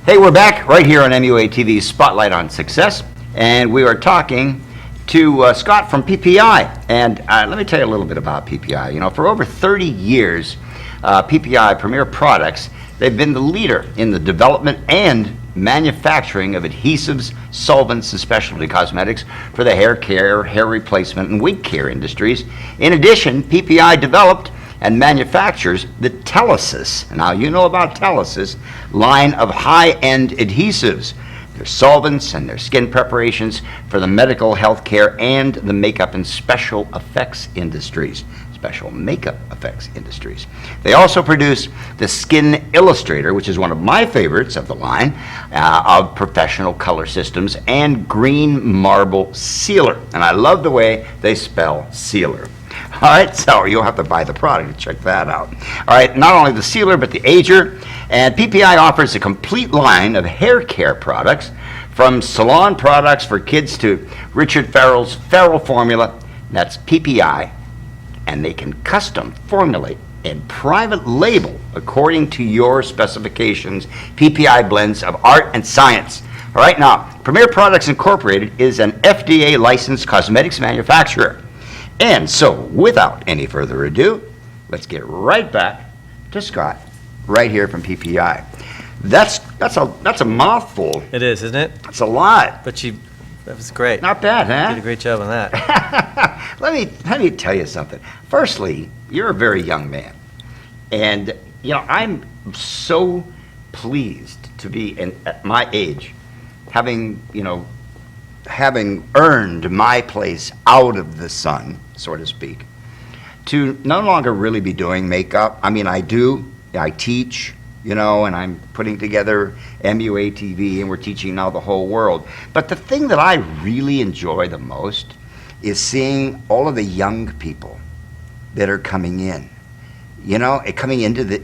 Hey, we're back right here on MUA TV's Spotlight on Success, and we are talking to Scott from PPI. And let me tell you a little bit about PPI. You know, for over 30 years, PPI Premier Products, they've been the leader in the development and manufacturing of adhesives, solvents, and specialty cosmetics for the hair care, hair replacement, and wig care industries. In addition, PPI developed and manufactures the Telesis, now you know about Telesis, line of high-end adhesives, their solvents and their skin preparations for the medical, healthcare, and the makeup and special effects industries. Special makeup effects industries. They also produce the Skin Illustrator, which is one of my favorites of the line, of professional color systems, and Green Marble Sealer. And I love the way they spell sealer. All right, so you'll have to buy the product to check that out. All right, not only the sealer, but the ager. And PPI offers a complete line of hair care products, from salon products for kids to Richard Farrell's Farrell formula. That's PPI. And they can custom formulate and private label according to your specifications PPI blends of art and science. All right, now, Premier Products Incorporated is an FDA licensed cosmetics manufacturer. And so, without any further ado, let's get right back to Scott, right here from PPI. That's a mouthful. It is, isn't it? That's a lot. But that was great. Not bad, huh? You did a great job on that. Let me tell you something. Firstly, you're a very young man, and you know I'm so pleased to be at my age, having earned my place out of the sun, so to speak, to no longer really be doing makeup. I mean, I teach, and I'm putting together MUA TV, and we're teaching now the whole world. But the thing that I really enjoy the most is seeing all of the young people that are coming in, coming into the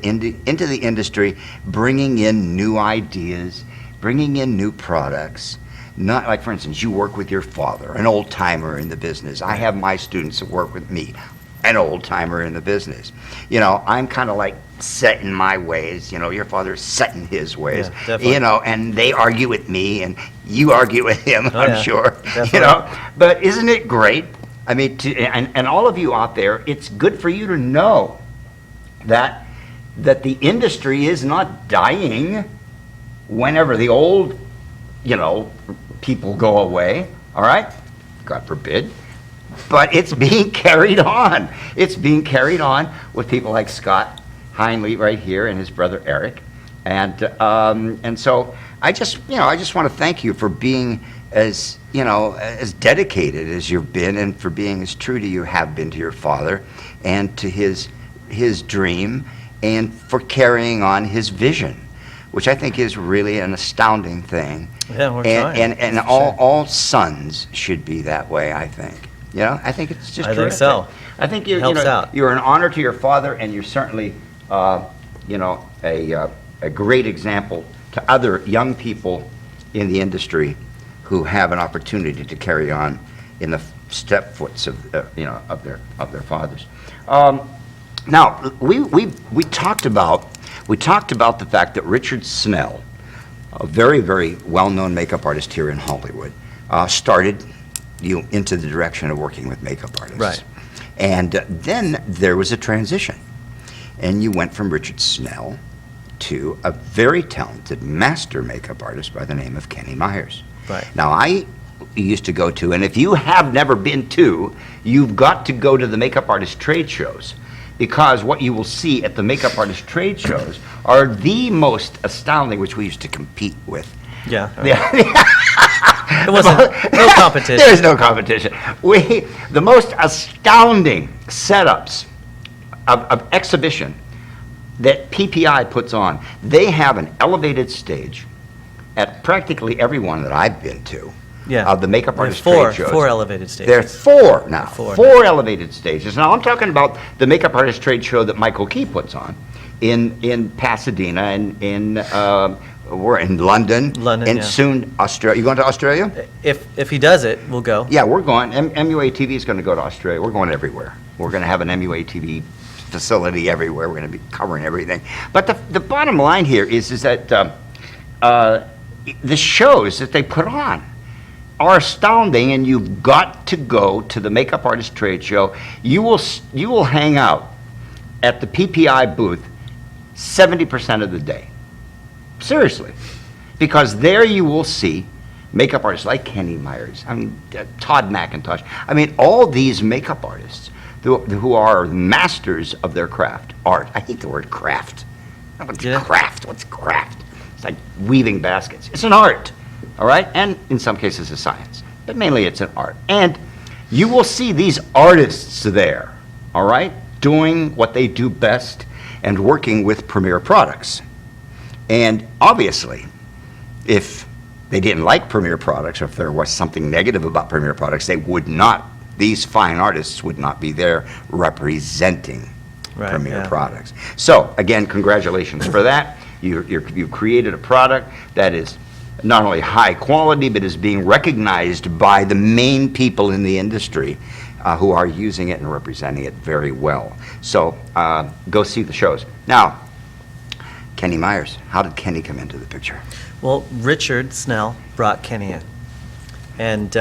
industry, bringing in new ideas, bringing in new products. Not like, for instance, you work with your father, an old timer in the business. I have my students that work with me, an old timer in the business. I'm kind of like set in my ways. Your father's set in his ways. Yeah, definitely. And they argue with me, and you argue with him. Oh, I'm yeah, sure. definitely. But isn't it great? I mean, and all of you out there, it's good for you to know that the industry is not dying whenever the old, people go away. All right, God forbid. But it's being carried on. It's being carried on with people like Scott Heinley right here and his brother Eric, and so I just want to thank you for being as dedicated as you've been, and for being as true to you have been to your father and to his dream, and for carrying on his vision, which I think is really an astounding thing. Yeah, we're trying. And all sons should be that way, I think. I think it's just terrific. I think so. I think Helps out. You're an honor to your father, and you're certainly, a great example to other young people in the industry who have an opportunity to carry on in the stepfoots of their fathers. Now we talked about the fact that Richard Snell, a very, very well-known makeup artist here in Hollywood, started you into the direction of working with makeup artists. Right. And then there was a transition, and you went from Richard Snell to a very talented master makeup artist by the name of Kenny Myers. Right. Now, I used to go to, and if you have never been to, you've got to go to the makeup artist trade shows, because what you will see at the makeup artist trade shows are the most astounding, which we used to compete with. Yeah. It wasn't no competition. There is no competition. The most astounding setups of exhibition that PPI puts on. They have an elevated stage at practically every one that I've been to. Yeah. Of the makeup artist Four trade shows. 4 elevated stages. There are 4 now. 4 elevated stages. Now I'm talking about the makeup artist trade show that Michael Key puts on in Pasadena, and we're in London. And yeah. soon Australia. You going to Australia? If he does it, we'll go. Yeah, we're going. MUA TV is going to go to Australia. We're going everywhere. We're going to have an MUA TV facility everywhere. We're going to be covering everything. But the bottom line here is that the shows that they put on are astounding, and you've got to go to the Makeup Artist Trade Show. You will hang out at the PPI booth 70% of the day. Seriously. Because there you will see makeup artists like Kenny Myers, I mean, Todd McIntosh. I mean, all these makeup artists who are masters of their craft, art. I hate the word craft. What's craft? What's craft? It's like weaving baskets. It's an art, all right? And in some cases, a science. But mainly it's an art. And you will see these artists there, all right, doing what they do best and working with premier products. And obviously, if they didn't like premier products, or if there was something negative about premier products, they would not, these fine artists would not be there representing premier products. So again, congratulations for that. You've created a product that is not only high quality, but is being recognized by the main people in the industry who are using it and representing it very well. So go see the shows. Now, Kenny Myers, how did Kenny come into the picture? Well, Richard Snell brought Kenny in. And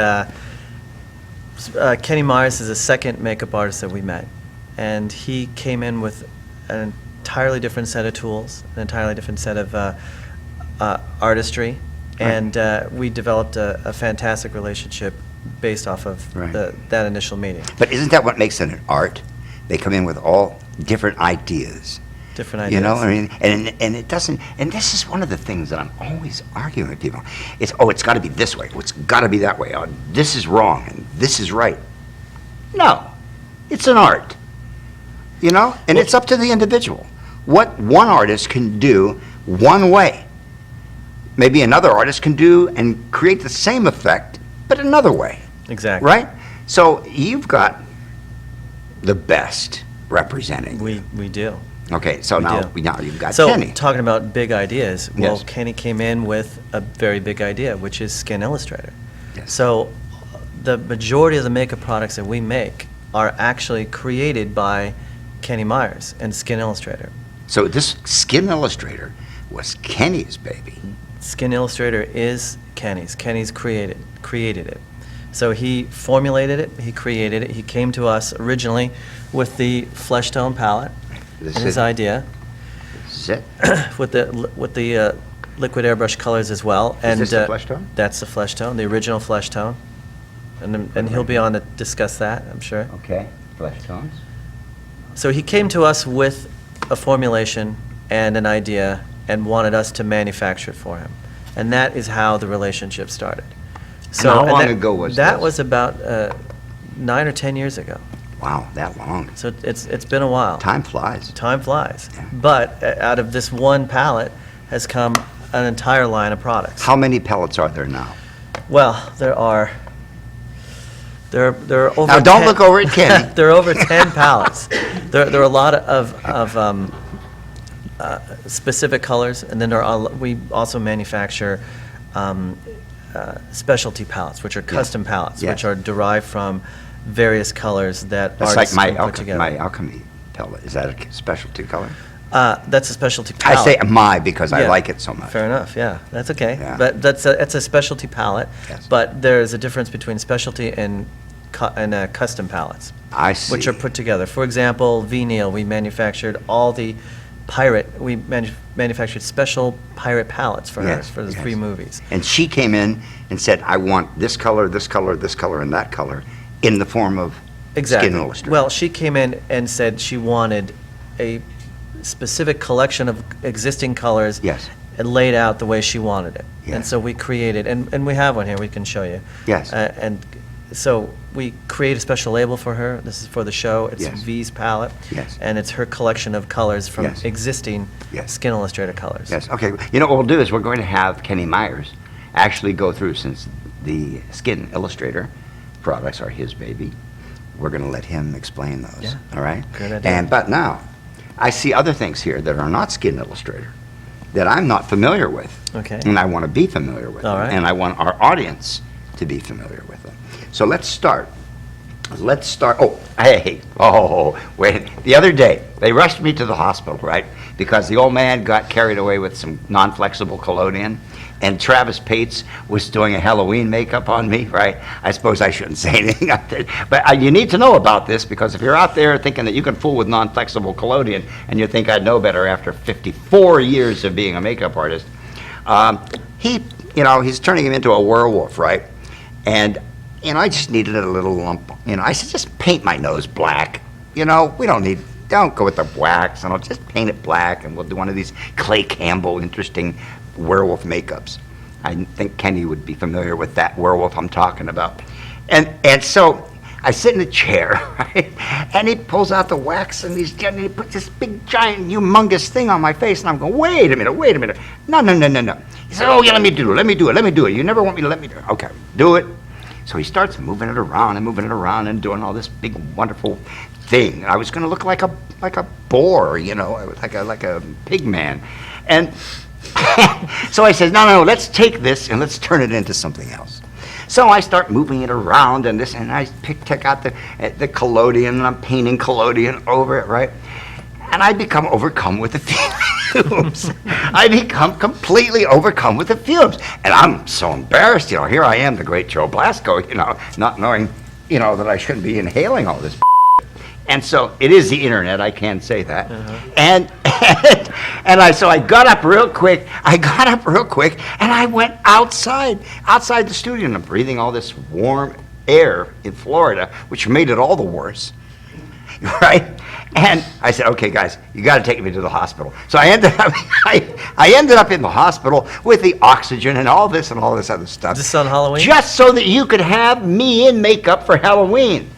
Kenny Myers is the second makeup artist that we met. And he came in with an entirely different set of tools, an entirely different set of artistry. And we developed a fantastic relationship based off of that initial meeting. But isn't that what makes it an art? They come in with all different ideas. Different ideas. You know, I mean, and it doesn't, and this is one of the things that I'm always arguing with people. It's, oh, it's got to be this way, oh, it's got to be that way, oh, this is wrong, and this is right. No, it's an art, you know, and it's up to the individual. What one artist can do one way, maybe another artist can do and create the same effect, but another way. Exactly. Right? So you've got the best representing. We do. Okay, so now you've got so, Kenny. Talking about big ideas, well, Yes. Kenny came in with a very big idea, which is Skin Illustrator. Yes. So the majority of the makeup products that we make are actually created by Kenny Myers and Skin Illustrator. So this Skin Illustrator was Kenny's baby. Skin Illustrator is Kenny's. Kenny's created it. So he formulated it, he created it. He came to us originally with the flesh tone palette. And his idea, with the liquid airbrush colors as well. Is this the flesh tone? That's the flesh tone, the original flesh tone. And he'll be on to discuss that, I'm sure. Okay, flesh tones. So he came to us with a formulation and an idea and wanted us to manufacture it for him. And that is how the relationship started. So how long ago was that? That this? was about 9 or 10 years ago. Wow, that long. So it's been a while. Time flies. Time flies. Yeah. But out of this one palette has come an entire line of products. How many pellets are there now? Well, there are over. Now, don't 10 look over at Kenny. There are over 10 palettes. There are a lot of specific colors, and then we also manufacture specialty palettes, which are custom palettes, which are derived from various colors that That's artists like put together. my alchemy pellet. Is that a specialty color? That's a specialty palette. I say my because I like it so much. Fair enough, yeah, that's okay. Yeah. But it's a specialty palette, Yes. but there's a difference between specialty and custom palettes, I see. which are put together. For example, V-Neil, we manufactured all the we manufactured special pirate palettes for her, for the 3 movies. And she came in and said, I want this color, this color, this color, and that color in the form of Skin Illustrator. Well, she came in and said she wanted a specific collection of existing colors and laid out the way she wanted it. And so we created, and we have one here we can show you. Yes. And so we create a special label for her. This is for the show. It's V's palette. Yes. And it's her collection of colors from existing Skin Illustrator colors. Yes, okay. You know what we'll do is we're going to have Kenny Myers actually go through, since the Skin Illustrator products are his baby, we're going to let him explain those. Yeah. All right? Good idea. But now, I see other things here that are not Skin Illustrator that I'm not familiar with. Okay. And I want to be familiar with All them. right. And I want our audience to be familiar with them. So let's start. Oh, Hey, oh, wait. The other day, they rushed me to the hospital, right? Because the old man got carried away with some non-flexible collodion, and Travis Pates was doing a Halloween makeup on me, right? I suppose I shouldn't say anything out there. But you need to know about this, because if you're out there thinking that you can fool with non-flexible collodion, and you think I'd know better after 54 years of being a makeup artist, he's turning him into a werewolf, right? And I just needed a little lump. I said, just paint my nose black. We don't go with the wax, just paint it black, and we'll do one of these Clay Campbell interesting werewolf makeups. I think Kenny would be familiar with that werewolf I'm talking about. And so I sit in a chair, right? And he pulls out the wax, and he puts this big, giant, humongous thing on my face, and I'm going, wait a minute. No. He said, oh, yeah, let me do it. You never want me to let me do it. Okay, do it. So he starts moving it around and doing all this big, wonderful thing. I was going to look like a boar, like a pig man. And so I said, no, let's take this and let's turn it into something else. So I start moving it around and I take out the collodion, and I'm painting collodion over it, right? And I become overcome with the fumes. I become completely overcome with the fumes. And I'm so embarrassed, here I am, the great Joe Blasco, not knowing, that I shouldn't be inhaling all this. And so it is the internet, I can say that. Uh-huh. So I got up real quick, and I went outside the studio, and I'm breathing all this warm air in Florida, which made it all the worse, right? And I said, okay, guys, you got to take me to the hospital. So I ended up in the hospital with the oxygen and all this other stuff. Just on Halloween? Just so that you could have me in makeup for Halloween.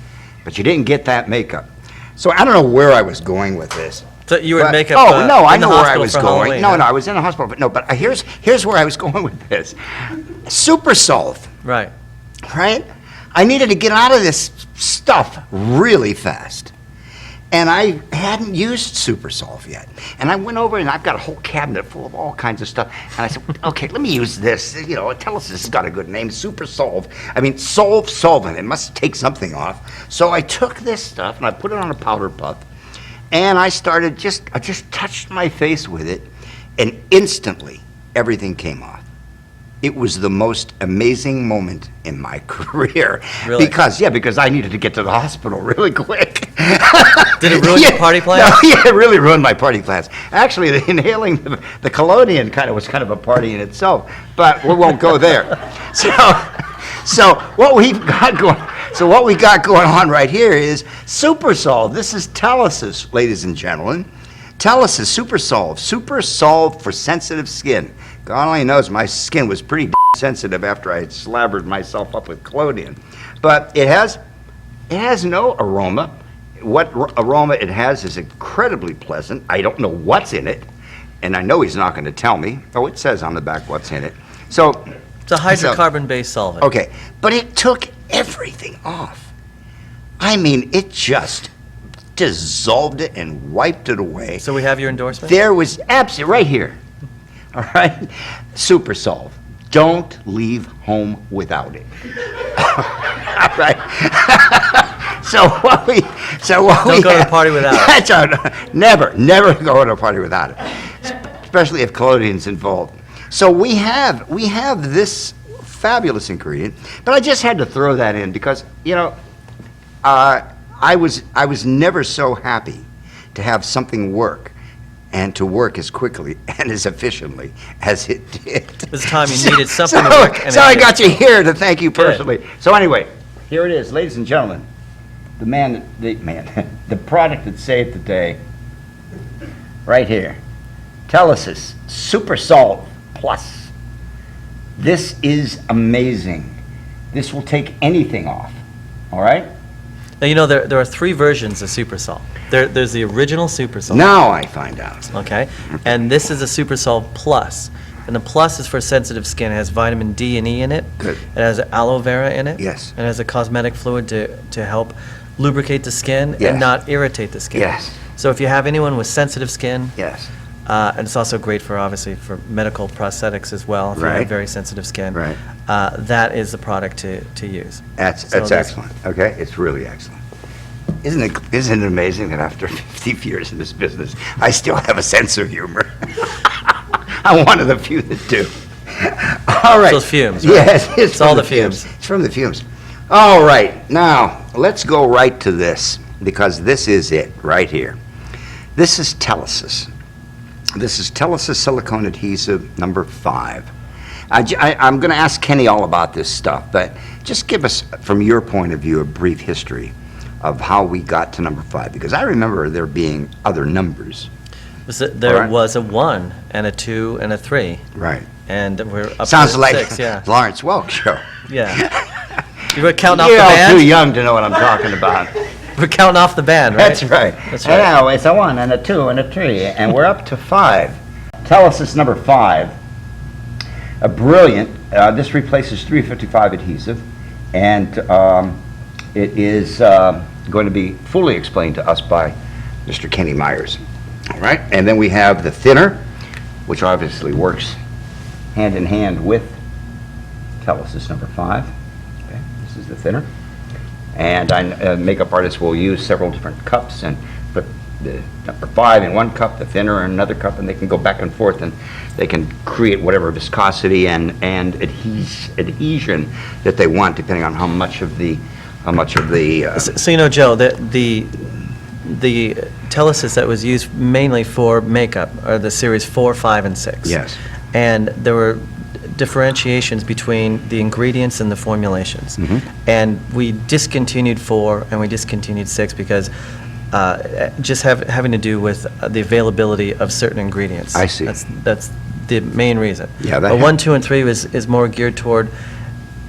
But you didn't get that makeup. So I don't know where I was going with this. So you were in makeup. Oh no, I know where I was going. No, I was in the hospital, but here's where I was going with this. Super Solve. Right. Right? I needed to get out of this stuff really fast. And I hadn't used Super Solve yet. And I went over, and I've got a whole cabinet full of all kinds of stuff. And I said, okay, let me use this. Tell us this has got a good name, Super Solve. Solvent. It must take something off. So I took this stuff, and I put it on a powder puff. And I just touched my face with it, and instantly everything came off. It was the most amazing moment in my career. Really? Because I needed to get to the hospital really quick. Did it ruin your party plans? No, yeah, it really ruined my party plans. Actually, inhaling the collodion was kind of a party in itself, but we won't go there. So what we got going on right here is Super Solve. This is Telesis, ladies and gentlemen. Telesis Super Solve for sensitive skin. God only knows my skin was pretty sensitive after I had slabbered myself up with collodion. But it has no aroma. What aroma it has is incredibly pleasant. I don't know what's in it, and I know he's not going to tell me. Oh, it says on the back what's in it. So it's a hydrocarbon-based solvent. Okay, but it took everything off. I mean, it just dissolved it and wiped it away. So we have your endorsement? There was absolutely right here. All right, Super Solve. Don't leave home without it. All right. Don't go to a party without it. Never go to a party without it, especially if collodion's involved. So we have this fabulous ingredient, but I just had to throw that in because I was never so happy to have something work and to work as quickly and as efficiently as it did. This time you needed something to work. So I got you here to thank you personally. Good. So anyway, here it is, ladies and gentlemen. The product that saved the day, right here. Telesis Super Solve Plus. This is amazing. This will take anything off. All right? Now, there are 3 versions of Super Solve. There's the original Super Solve. Now I find out. Okay. And this is a Super Solve Plus. And the Plus is for sensitive skin. It has vitamin D and E in it. Good. It has aloe vera in it. Yes. It has a cosmetic fluid to help lubricate the skin Yes. and not irritate the skin. Yes. So if you have anyone with sensitive skin, Yes. and it's also great for medical prosthetics as well, if you Right. have very sensitive skin. Right. That is the product to use. That's So excellent. Okay, it's really excellent. Isn't it amazing that after 50 years in this business, I still have a sense of humor? I'm one of the few that do. All right. Those fumes, right? Yes, It's all the fumes. It's from the fumes. All right, now let's go right to this, because this is it right here. This is Telesis. This is Telesis silicone adhesive number 5. I'm going to ask Kenny all about this stuff, but just give us, from your point of view, a brief history of how we got to number 5, because I remember there being other numbers. There was a 1 and a 2 and a 3. Right. And we're up Sounds to like 6, yeah. Lawrence Welk show. Yeah. You were counting off the You're all band? too young to know what I'm talking about. We're counting off the band, right? That's right. That's right. Now it's a 1 and a 2 and a 3, and we're up to 5. Telesis number 5. A brilliant. This replaces 355 adhesive, and it is going to be fully explained to us by Mr. Kenny Myers. All right, and then we have the thinner, which obviously works hand in hand with Telesis number 5. Okay, this is the thinner, and makeup artists will use several different cups and put the number 5 in one cup, the thinner in another cup, and they can go back and forth, and they can create whatever viscosity and adhesion that they want, depending on how much of the So you know, Joe, the Telesis that was used mainly for makeup are the series 4, 5, and 6. Yes. And there were differentiations between the ingredients and the formulations. And we discontinued 4 and we discontinued 6 because just having to do with the availability of certain ingredients. I see. That's the main reason. Yeah, but 1, 2, and 3 is more geared toward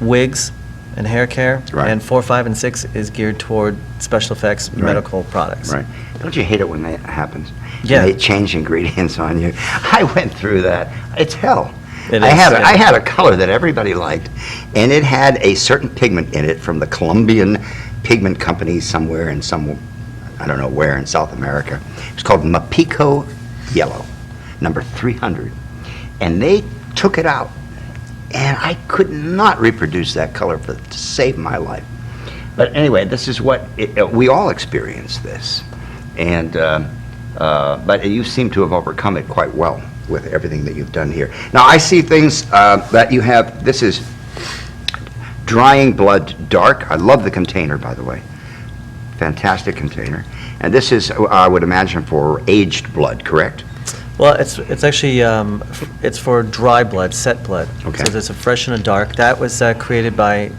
wigs and hair care, Right. and 4, 5, and 6 is geared toward special effects medical products. Right. Don't you hate it when that happens? Yeah. When they change ingredients on you. I went through that. It's hell. It I is, had yeah. I had a color that everybody liked, and it had a certain pigment in it from the Colombian pigment company somewhere in I don't know where in South America. It was called Mapico Yellow, number 300, and they took it out. And I could not reproduce that color to save my life. But anyway, this is what we all experience this, and but you seem to have overcome it quite well with everything that you've done here. Now I see things that you have. This is Drying Blood Dark. I love the container, by the way. Fantastic container. And this is, I would imagine, for aged blood, correct? Well, it's actually it's for dry blood, set blood. Okay. So there's a fresh and a dark. That was created by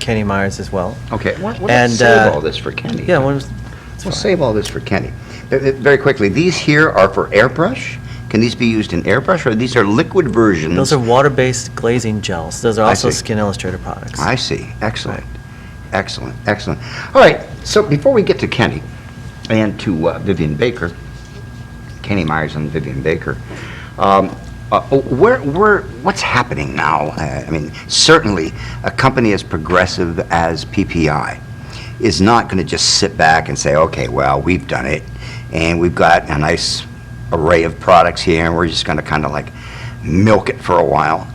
Kenny Myers as well. Okay. We'll And, save all this for Kenny. Yeah, We'll save all this for Kenny. Very quickly, these here are for airbrush. Can these be used in airbrush, or these are liquid versions? those are water-based glazing gels. Those are I also see. Skin Illustrator products. I see. Excellent. Excellent. Excellent. All right. So before we get to Kenny and to Vivian Baker, Kenny Myers and Vivian Baker, what's happening now? I mean, certainly a company as progressive as PPI is not going to just sit back and say, okay, well, we've done it, and we've got a nice array of products here, and we're just going to kind of like milk it for a while.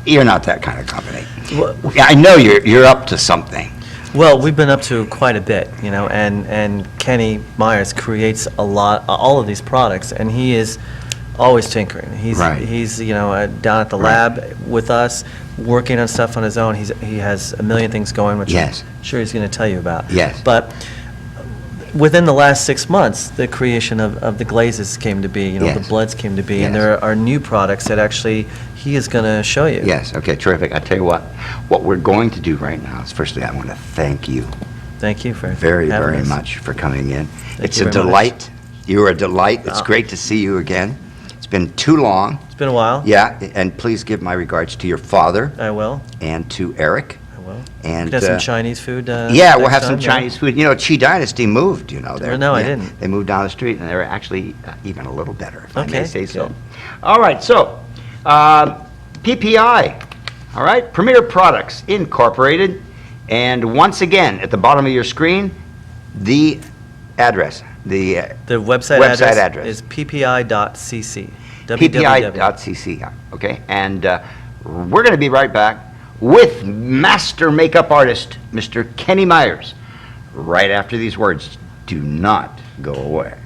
You're not that kind of company. Well, I know you're up to something. Well, we've been up to quite a bit, you know, and Kenny Myers creates all of these products, and he is always tinkering. He's down at the lab with us, working on stuff on his own. He has a million things going, which Yes. I'm sure he's going to tell you about. Yes. But within the last 6 months, the creation of the glazes came to be, Yes. the bloods came to be, Yes. and there are new products that actually he is going to show you. Yes, okay, terrific. I tell you what we're going to do right now is, firstly, I want to thank you Thank you for very, having very us. much for coming in. It's you a very much. delight. You are a delight. It's Oh. great to see you again. It's been too long. It's been a while. Yeah, and please give my regards to your father I will. and to Eric. I will. And Could have some Chinese food. yeah, we'll next have some time, yeah. Chinese food. You know, Qi Dynasty moved, there. No, I Yeah, didn't. They moved down the street, and they're actually even a little better, if I may Okay, say so. good. All right, so PPI, all right, Premier Products Incorporated, and once again, at the bottom of your screen, the address, the website address. is ppi.cc. PPI.cc, okay? And we're going to be right back with master makeup artist, Mr. Kenny Myers, right after these words. Do not go away.